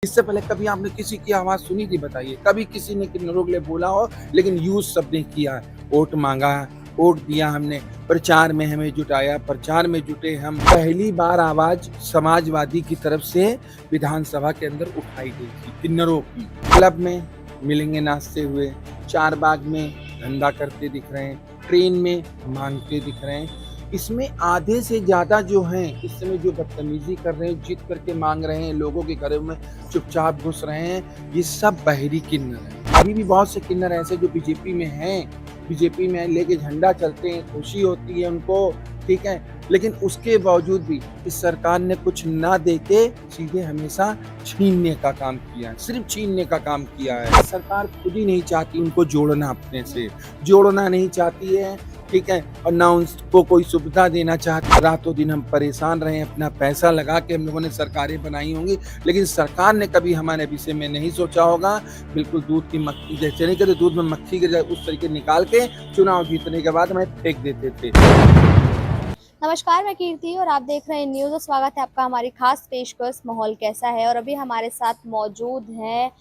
इससे पहले कभी आपने किसी की आवाज़ सुनी थी बताइए? कभी किसी ने किन्नरों के लिए बोला हो लेकिन यूज़ सबने किया है। वोट माँगा, वोट दिया हमने, प्रचार में हमें जुटाया, प्रचार में जुटे हम। पहली बार आवाज़ समाजवादी की तरफ से विधानसभा के अंदर उठाई गई थी, किन्नरों की। क्लब में मिलेंगे नाचते हुए, चारबाग में धंधा करते दिख रहे हैं, ट्रेन में माँगते दिख रहे हैं। इसमें आधे से ज़्यादा जो हैं, इस समय जो बदतमीज़ी कर रहे हैं, जिद करके माँग रहे हैं, लोगों के घरों में चुपचाप घुस रहे हैं, ये सब बहरी किन्नर हैं। अभी भी बहुत से किन्नर ऐसे जो बीजेपी में हैं, बीजेपी में लेके झंडा चलते हैं, खुशी होती है उनको, ठीक है? लेकिन उसके बावजूद भी इस सरकार ने कुछ ना देके सीधे हमेशा छीनने का काम किया है, सिर्फ़ छीनने का काम किया है। सरकार खुद ही नहीं चाहती उनको जोड़ना अपने से, जोड़ना नहीं चाहती है, ठीक है? और ना उनको कोई सुविधा देना चाहती। रातों दिन हम परेशान रहे हैं, अपना पैसा लगा के हम लोगों ने सरकारें बनाई होंगी, लेकिन सरकार ने कभी हमारे विषय में नहीं सोचा होगा। बिल्कुल दूध की मक्खी जैसे नहीं कहते दूध में मक्खी गिर जाए उस तरीके निकाल के चुनाव जीतने के बाद हमें फेंक देते थे। नमस्कार, मैं कीर्ति और आप देख रहे हैं न्यूज़ और स्वागत है आपका हमारी खास पेशकश माहौल कैसा है। और अभी हमारे साथ मौजूद हैं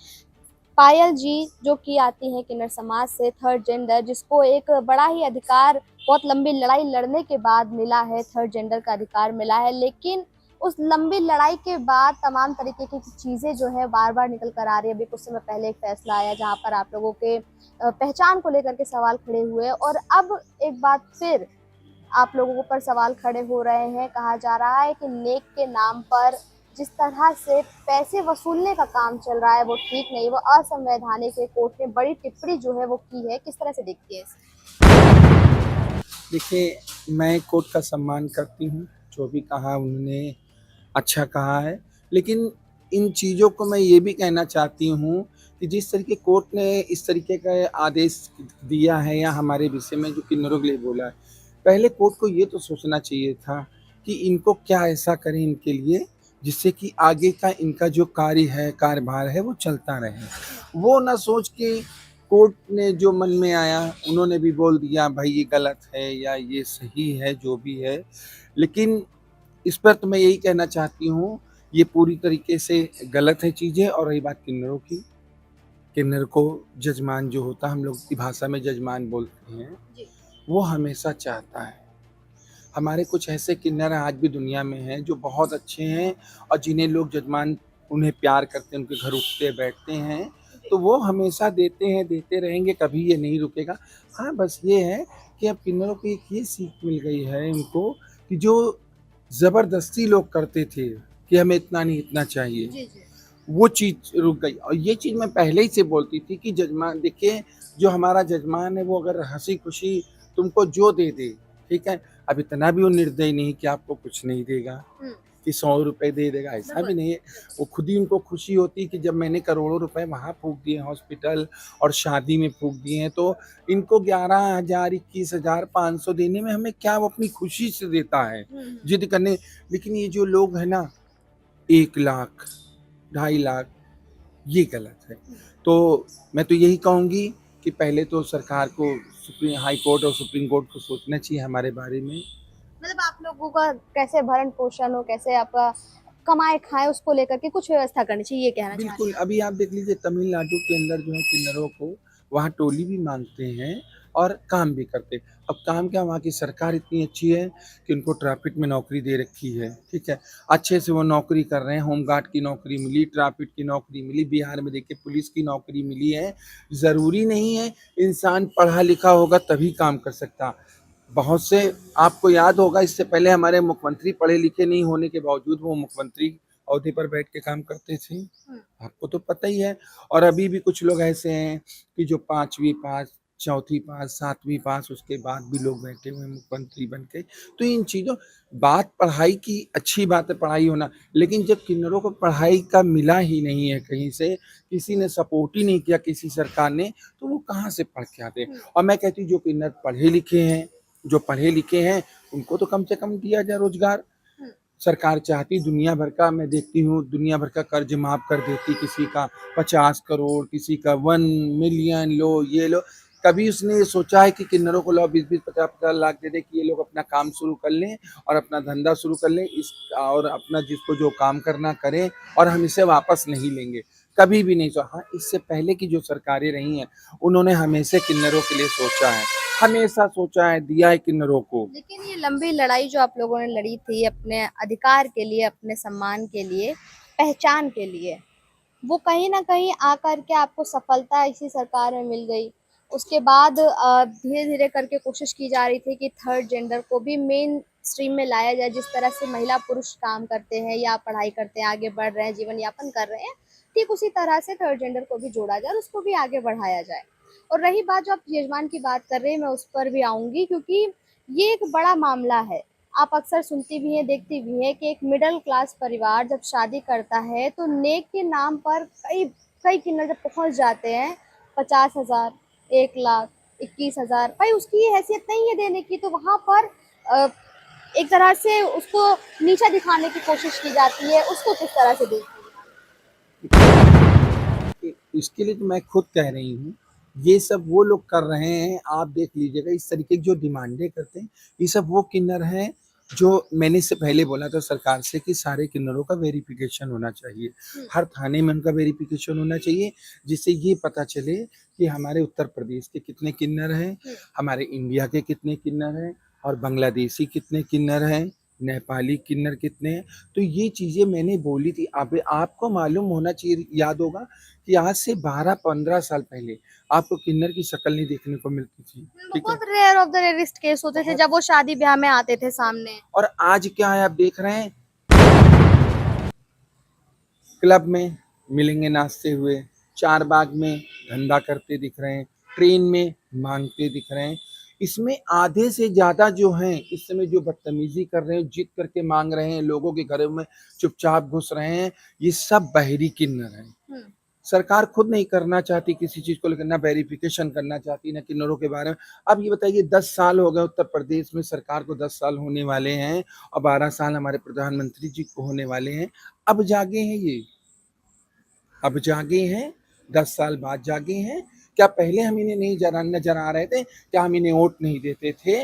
पायल जी, जो कि आती हैं किन्नर समाज से, थर्ड जेंडर, जिसको एक बड़ा ही अधिकार बहुत लंबी लड़ाई लड़ने के बाद मिला है। थर्ड जेंडर का अधिकार मिला है, लेकिन उस लंबी लड़ाई के बाद तमाम तरीके की चीज़ें जो है बार बार निकल कर आ रही है। अभी कुछ समय पहले एक फैसला आया जहाँ पर आप लोगों के पहचान को लेकर के सवाल खड़े हुए, और अब एक बार फिर आप लोगों पर सवाल खड़े हो रहे हैं। कहा जा रहा है कि नेक के नाम पर जिस तरह से पैसे वसूलने का काम चल रहा है वो ठीक नहीं, वो असंवैधानिक है। कोर्ट ने बड़ी टिप्पणी जो है वो की है, किस तरह से देखती है इसे? देखिए, मैं कोर्ट का सम्मान करती हूँ, जो भी कहा उन्होंने अच्छा कहा है। लेकिन इन चीज़ों को मैं ये भी कहना चाहती हूँ कि जिस तरीके कोर्ट ने इस तरीके का आदेश दिया है या हमारे विषय में जो किन्नरों के लिए बोला है, पहले कोर्ट को ये तो सोचना चाहिए था कि इनको क्या ऐसा करें इनके लिए, जिससे कि आगे का इनका जो कार्य है, कार्यभार है, वो चलता रहे। वो ना सोच के कोर्ट ने जो मन में आया, उन्होंने भी बोल दिया, भाई ये गलत है या ये सही है, जो भी है। लेकिन इस पर तो मैं यही कहना चाहती हूँ, ये पूरी तरीके से गलत है चीज़ें। और रही बात किन्नरों की, किन्नर को जजमान जो होता है, हम लोग की भाषा में जजमान बोलते हैं, वो हमेशा चाहता है। हमारे कुछ ऐसे किन्नर आज भी दुनिया में हैं जो बहुत अच्छे हैं और जिन्हें लोग जजमान उन्हें प्यार करते हैं, उनके घर उठते बैठते हैं, तो वो हमेशा देते हैं, देते रहेंगे, कभी ये नहीं रुकेगा। हाँ, बस ये है कि अब किन्नरों को एक ये सीख मिल गई है इनको कि जो ज़बरदस्ती लोग करते थे कि हमें इतना नहीं, इतना चाहिए, जी जी। वो चीज़ रुक गई। और ये चीज़ मैं पहले ही से बोलती थी कि जजमान देखिए, जो हमारा जजमान है वो अगर हँसी-खुशी तुमको जो दे दे, ठीक है? अब इतना भी वो निर्दयी नहीं कि आपको कुछ नहीं देगा, कि 100 रुपए दे देगा, ऐसा भी नहीं है। वो खुद ही उनको खुशी होती है कि जब मैंने करोड़ों रुपए वहाँ फूँक दिए हॉस्पिटल और शादी में फूँक दिए हैं, तो इनको 11,000, 21,500 देने में हमें क्या, वो अपनी खुशी से देता है, ज़िद करने। लेकिन ये जो लोग हैं ना, 1 लाख, 2.5 लाख, ये गलत है। तो मैं तो यही कहूँगी कि पहले तो सरकार को सुप्रीम हाई कोर्ट और सुप्रीम कोर्ट को सोचना चाहिए हमारे बारे में। मतलब आप लोगों का कैसे भरण पोषण हो, कैसे आपका कमाए खाए, उसको लेकर के कुछ व्यवस्था करनी चाहिए, ये कहना चाह रही बिल्कुल, हैं अभी आप देख लीजिए तमिलनाडु के अंदर जो है किन्नरों को वहाँ टोली भी माँगते हैं और काम भी करते हैं। अब काम क्या, वहाँ की सरकार इतनी अच्छी है कि उनको ट्रैफ़िक में नौकरी दे रखी है, ठीक है? अच्छे से वो नौकरी कर रहे हैं, होमगार्ड की नौकरी मिली, ट्रैफ़िक की नौकरी मिली, बिहार में देखिए पुलिस की नौकरी मिली है। ज़रूरी नहीं है इंसान पढ़ा लिखा होगा तभी काम कर सकता। बहुत से, आपको याद होगा इससे पहले हमारे मुख्यमंत्री पढ़े लिखे नहीं होने के बावजूद वो मुख्यमंत्री ओहदे पर बैठ के काम करते थे, हैं। आपको तो पता ही है। और अभी भी कुछ लोग ऐसे हैं कि जो 5वीं पास, चौथी पास, 7वीं पास, उसके बाद भी लोग बैठे हुए हैं मुख्यमंत्री बन के। तो इन चीज़ों, बात पढ़ाई की अच्छी बात है पढ़ाई होना, लेकिन जब किन्नरों को पढ़ाई का मिला ही नहीं है कहीं से, किसी ने सपोर्ट ही नहीं किया किसी सरकार ने, तो वो कहाँ से पढ़ के आते हैं? और मैं कहती हूँ जो किन्नर पढ़े लिखे हैं, जो पढ़े लिखे हैं, उनको तो कम से कम दिया जाए रोज़गार। सरकार चाहती दुनिया भर का, मैं देखती हूँ दुनिया भर का कर्ज माफ़ कर देती, किसी का 50 करोड़, किसी का 1 मिलियन लो, ये लो, कभी उसने ये सोचा है कि किन्नरों को लो 20-20, 50-50 लाख दे दे कि ये लोग अपना काम शुरू कर लें और अपना धंधा शुरू कर लें इस और अपना जिसको जो काम करना करें और हम इसे वापस नहीं लेंगे, कभी भी नहीं सोचा। हाँ, इससे पहले की जो सरकारें रही हैं उन्होंने हमेशा किन्नरों के लिए सोचा है, हमेशा सोचा है, दिया है किन्नरों को। लेकिन ये लंबी लड़ाई जो आप लोगों ने लड़ी थी अपने अधिकार के लिए, अपने सम्मान के लिए, पहचान के लिए, वो कहीं न कहीं आकर के आपको सफलता इसी सरकार में मिल गई। उसके बाद धीरे-धीरे करके कोशिश की जा रही थी कि थर्ड जेंडर को भी मेन स्ट्रीम में लाया जाए। जिस तरह से महिला पुरुष काम करते हैं या पढ़ाई करते हैं, आगे बढ़ रहे हैं, जीवन यापन कर रहे हैं, ठीक उसी तरह से थर्ड जेंडर को भी जोड़ा जाए और उसको भी आगे बढ़ाया जाए। और रही बात जो आप यजमान की बात कर रहे हैं, मैं उस पर भी आऊँगी क्योंकि ये एक बड़ा मामला है। आप अक्सर सुनती भी हैं, देखती भी हैं कि एक मिडिल क्लास परिवार जब शादी करता है तो नेक के नाम पर कई कई किन्नर जब पहुंच जाते हैं 50,000, 1,00,000, 21,000, भाई उसकी ये हैसियत नहीं है देने की, तो वहाँ पर अ, एक तरह से उसको नीचा दिखाने की कोशिश की जाती है। उसको किस तरह से देखती इसके लिए तो मैं खुद कह रही हूँ, ये सब वो लोग कर रहे हैं, आप देख लीजिएगा इस तरीके की जो डिमांडें करते हैं, ये सब वो किन्नर हैं जो मैंने इससे पहले बोला था सरकार से कि सारे किन्नरों का वेरिफिकेशन होना चाहिए। हैं? हर थाने में उनका वेरिफिकेशन होना चाहिए, जिससे ये पता चले कि हमारे उत्तर प्रदेश के कितने किन्नर हैं, हमारे इंडिया के कितने किन्नर हैं और बांग्लादेशी कितने किन्नर हैं, नेपाली किन्नर कितने हैं। तो ये चीज़ें मैंने बोली थी। अब आपको मालूम होना चाहिए, याद होगा कि आज से 12-15 साल पहले आपको किन्नर की शक्ल नहीं देखने को मिलती थी, ठीक है? बहुत rare of the rarest case होते थे बहुत। जब वो शादी ब्याह में आते थे सामने। और आज क्या है आप देख रहे हैं, क्लब में मिलेंगे नाचते हुए, चार बाग में धंधा करते दिख रहे हैं, ट्रेन में मांगते दिख रहे हैं। इसमें आधे से ज़्यादा जो हैं इस समय जो बदतमीजी कर रहे हैं, जिद करके मांग रहे हैं, लोगों के घरों में चुपचाप घुस रहे हैं, ये सब बहरी किन्नर हैं। सरकार खुद नहीं करना चाहती किसी चीज़ को लेकर, ना वेरिफिकेशन करना चाहती, ना किन्नरों के बारे में। अब ये बताइए 10 साल हो गए उत्तर प्रदेश में सरकार को, 10 साल होने वाले हैं और 12 साल हमारे प्रधानमंत्री जी को होने वाले हैं। अब जागे हैं ये, अब जागे हैं, 10 साल बाद जागे हैं। क्या पहले हम इन्हें नहीं नजर आ रहे थे? क्या हम इन्हें वोट नहीं देते थे?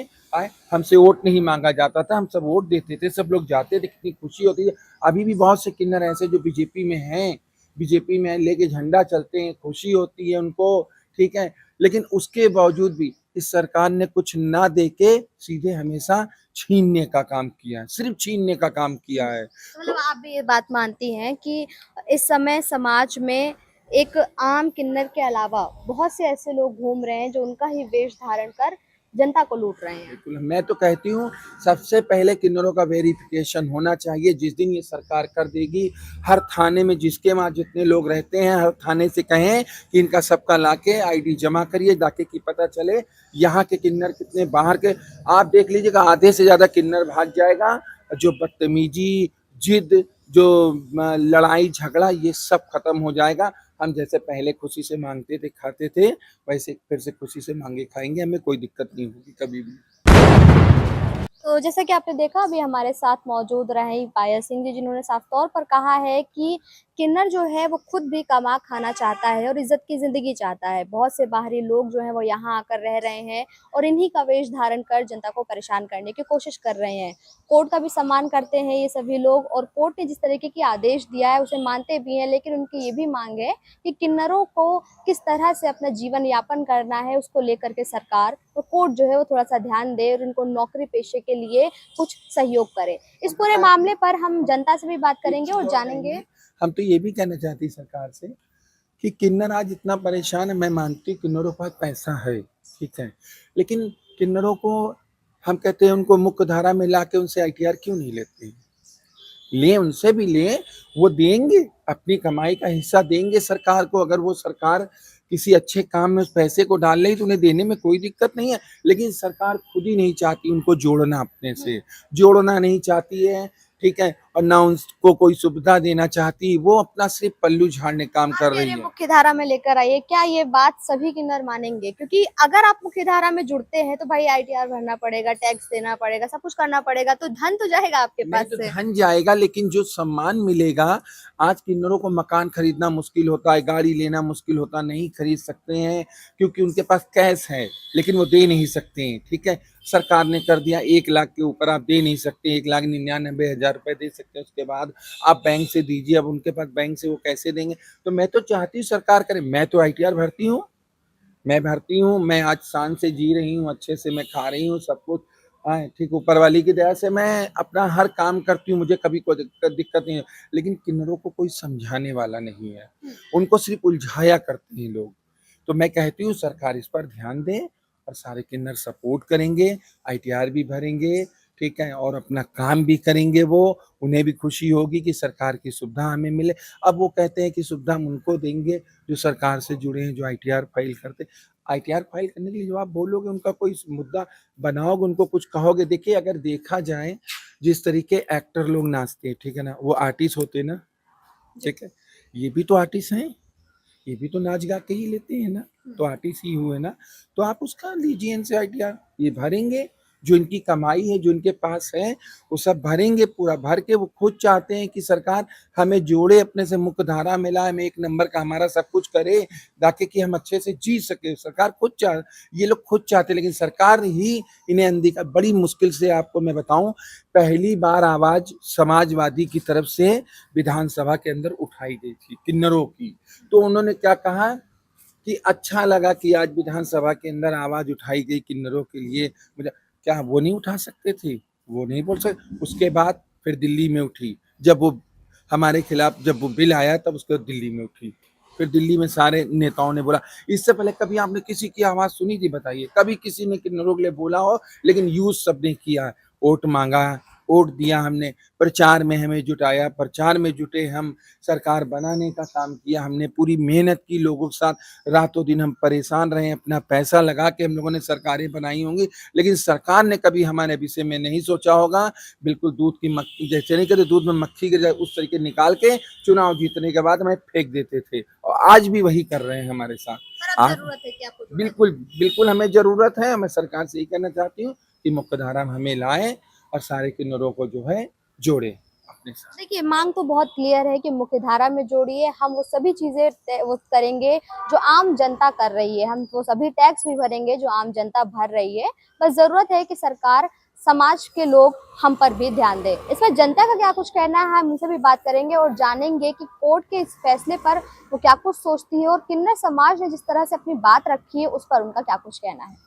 हमसे वोट नहीं मांगा जाता था, हम सब वोट देते थे, सब लोग जाते थे, कितनी खुशी होती है। अभी भी बहुत से किन्नर ऐसे जो बीजेपी में हैं, बीजेपी में लेके झंडा चलते हैं, खुशी होती है उनको, ठीक है। लेकिन उसके बावजूद भी इस सरकार ने कुछ ना दे के सीधे हमेशा छीनने का काम किया है, सिर्फ छीनने का काम किया है। मतलब आप भी ये बात मानती हैं कि इस समय समाज में एक आम किन्नर के अलावा बहुत से ऐसे लोग घूम रहे हैं जो उनका ही वेश धारण कर जनता को लूट रहे हैं। बिल्कुल, मैं तो कहती हूँ सबसे पहले किन्नरों का वेरिफिकेशन होना चाहिए। जिस दिन ये सरकार कर देगी, हर थाने में जिसके वहाँ जितने लोग रहते हैं, हर थाने से कहें कि इनका सबका लाके आईडी जमा करिए, ताकि कि पता चले यहाँ के किन्नर कितने, बाहर के। आप देख लीजिएगा आधे से ज़्यादा किन्नर भाग जाएगा। जो बदतमीजी, जिद, जो लड़ाई झगड़ा, ये सब खत्म हो जाएगा। हम जैसे पहले खुशी से मांगते थे, खाते थे, वैसे फिर से खुशी से मांगे खाएंगे, हमें कोई दिक्कत नहीं होगी कभी भी। तो जैसा कि आपने देखा अभी हमारे साथ मौजूद रहे पायल सिंह जी, जिन्होंने साफ तौर पर कहा है कि किन्नर जो है वो खुद भी कमा खाना चाहता है और इज्जत की जिंदगी चाहता है। बहुत से बाहरी लोग जो हैं वो यहाँ आकर रह रहे हैं और इन्हीं का वेश धारण कर जनता को परेशान करने की कोशिश कर रहे हैं। कोर्ट का भी सम्मान करते हैं ये सभी लोग और कोर्ट ने जिस तरीके की आदेश दिया है उसे मानते भी हैं, लेकिन उनकी ये भी मांग है कि किन्नरों को किस तरह से अपना जीवन यापन करना है उसको लेकर के सरकार और कोर्ट जो है वो थोड़ा सा ध्यान दे और इनको नौकरी पेशे के लिए कुछ सहयोग करे। इस पूरे मामले पर हम जनता से भी बात करेंगे और जानेंगे। हम तो ये भी कहना चाहते हैं सरकार से कि किन्नर आज इतना परेशान है। मैं मानती हूँ किन्नरों के पास पैसा है, ठीक है, लेकिन किन्नरों को हम कहते हैं उनको मुख्य धारा में ला के उनसे ITR क्यों नहीं लेते हैं? लें, उनसे भी लें, वो देंगे, अपनी कमाई का हिस्सा देंगे सरकार को। अगर वो सरकार किसी अच्छे काम में उस पैसे को डाल रही तो उन्हें देने में कोई दिक्कत नहीं है। लेकिन सरकार खुद ही नहीं चाहती उनको जोड़ना, अपने से जोड़ना नहीं चाहती है, ठीक है। और ना उनको कोई सुविधा देना चाहती, वो अपना सिर्फ पल्लू झाड़ने काम आप कर कह रही रहे है। मुख्य धारा में लेकर आइए, क्या ये बात सभी किन्नर मानेंगे? क्योंकि अगर आप मुख्य धारा में जुड़ते हैं तो भाई आईटीआर भरना पड़ेगा, टैक्स देना पड़ेगा, सब कुछ करना पड़ेगा, तो धन तो जाएगा आपके नहीं पास तो से। धन जाएगा, लेकिन जो सम्मान मिलेगा, आज किन्नरों को मकान खरीदना मुश्किल होता है, गाड़ी लेना मुश्किल होता है, नहीं खरीद सकते हैं क्योंकि उनके पास कैश है, लेकिन वो दे नहीं सकते हैं। ठीक है, सरकार ने कर दिया 1 लाख के ऊपर आप दे नहीं सकते, 1,99,000 रुपए दे सकते हैं, उसके बाद आप बैंक से दीजिए। अब उनके पास बैंक से वो कैसे देंगे? तो मैं तो चाहती हूँ सरकार करे। मैं तो आईटीआर भरती हूँ, मैं आज शान से जी रही हूँ, अच्छे से मैं खा रही हूँ सब कुछ। ठीक, ऊपर वाली की दया से मैं अपना हर काम करती हूँ, मुझे कभी कोई दिक्कत नहीं है। लेकिन किन्नरों को कोई समझाने वाला नहीं है, उनको सिर्फ उलझाया करते हैं लोग। तो मैं कहती हूँ सरकार इस पर ध्यान दे और सारे किन्नर सपोर्ट करेंगे, आईटीआर भी भरेंगे, ठीक है, और अपना काम भी करेंगे। वो उन्हें भी खुशी होगी कि सरकार की सुविधा हमें मिले। अब वो कहते हैं कि सुविधा हम उनको देंगे जो सरकार से जुड़े हैं, जो आईटीआर फाइल करते। आईटीआर फाइल करने के लिए जो आप बोलोगे, उनका कोई मुद्दा बनाओगे, उनको कुछ कहोगे, देखिए अगर देखा जाए जिस तरीके एक्टर लोग नाचते हैं, ठीक है ना, वो आर्टिस्ट होते हैं ना, ठीक है, ये भी तो आर्टिस्ट हैं, ये भी तो नाच गा के ही लेते हैं ना, तो आर्टिस्ट ही हुए ना। तो आप उसका लीजिए इनसे आईटीआर, ये भरेंगे, जो इनकी कमाई है, जो इनके पास है, वो सब भरेंगे, पूरा भर के वो खुद चाहते हैं कि सरकार हमें जोड़े, अपने से मुख्य धारा में लाए, हमें 1 नंबर का हमारा सब कुछ करे, ताकि कि हम अच्छे से जी सके। सरकार खुद ये लोग खुद चाहते हैं, लेकिन सरकार ही इन्हें अनदेखा। बड़ी मुश्किल से आपको मैं बताऊं, पहली बार आवाज समाजवादी की तरफ से विधानसभा के अंदर उठाई गई थी किन्नरों की। तो उन्होंने क्या कहा कि अच्छा लगा कि आज विधानसभा के अंदर आवाज उठाई गई किन्नरों के लिए। मुझे क्या वो नहीं उठा सकते थे? वो नहीं बोल सकते? उसके बाद फिर दिल्ली में उठी, जब वो हमारे खिलाफ जब वो बिल आया, तब उसके बाद दिल्ली में उठी। फिर दिल्ली में सारे नेताओं ने बोला। इससे पहले कभी आपने किसी की आवाज सुनी थी? बताइए, कभी किसी ने किन्नरों के लिए बोला हो? लेकिन यूज सबने किया, वोट मांगा, वोट दिया हमने, प्रचार में हमें जुटाया, प्रचार में जुटे हम, सरकार बनाने का काम किया हमने, पूरी मेहनत की लोगों के साथ, रातों दिन हम परेशान रहे, अपना पैसा लगा के हम लोगों ने सरकारें बनाई होंगी, लेकिन सरकार ने कभी हमारे विषय में नहीं सोचा होगा। बिल्कुल दूध की मक्खी जैसे नहीं कहते, दूध में मक्खी गिर जाए उस तरीके निकाल के चुनाव जीतने के बाद हमें फेंक देते थे, और आज भी वही कर रहे हैं हमारे साथ। पर अब आज जरूरत है कि आपको जुड़ना बिल्कुल बिल्कुल हमें जरूरत है। मैं सरकार से यही कहना चाहती हूँ कि मुख्यधारा में हमें लाए और सारे किन्नरों को जो है जोड़े अपने साथ। देखिए, मांग तो बहुत क्लियर है कि मुख्यधारा में जोड़िए, हम वो सभी चीजें वो करेंगे जो आम जनता कर रही है, हम वो सभी टैक्स भी भरेंगे जो आम जनता भर रही है। बस जरूरत है कि सरकार, समाज के लोग हम पर भी ध्यान दें। इसमें जनता का क्या कुछ कहना है, हम उनसे भी बात करेंगे और जानेंगे कि कोर्ट के इस फैसले पर वो क्या कुछ सोचती है और किन्नर समाज ने जिस तरह से अपनी बात रखी है उस पर उनका क्या कुछ कहना है।